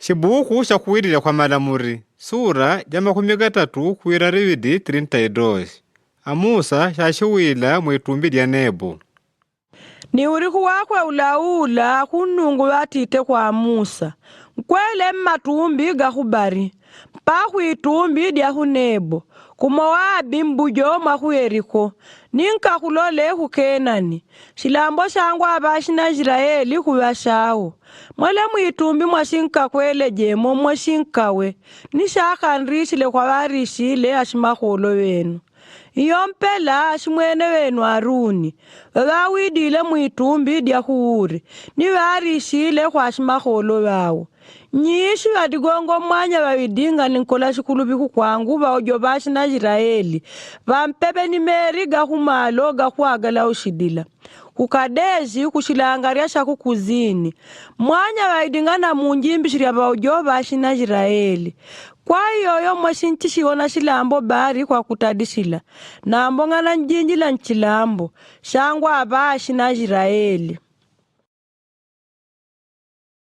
Chibuku cha kuwirira kwa Malamuri, sura ya 13 kuwira rividi 32. Amusa shashiwila mwitumbi lya Nebo. Ni uriku wakwe ulaula kunungu watite kwa Musa. Nkwele mmatumbi gahubari. Mpaku itumbi lya Nebo. Kumowabi mbujo mwaku Yeriko. Ninka kulole kukenani. Shilambo shangu abashi na Israeli kuwashao. Mwele mwitumbi mwashinka kwele jemo mwashinkawe. Nishaka nrishile kwa warishile ashimakolo wenu. Iyo mpela ashimwene wenu Aruni. Wawidile mwitumbi lya kuuri. Ni warishile kwa ashimakolo wao. Nyishi wadigongo mwanya wawidinga ninkola shikulubiku kwangu waojo bashi na Israeli. Wampebe ni meri gahumalo gahuagala ushidila. Kukadeji kushilangaria shaku kuzini. Mwanya wawidinga na munjimbi shiria waojo bashi na Israeli. Kwa yoyo mwashintishi wana shilambo bari kwa kutadishila. Na mbonga na njinjila nchilambo. Shangwa abashi na Israeli.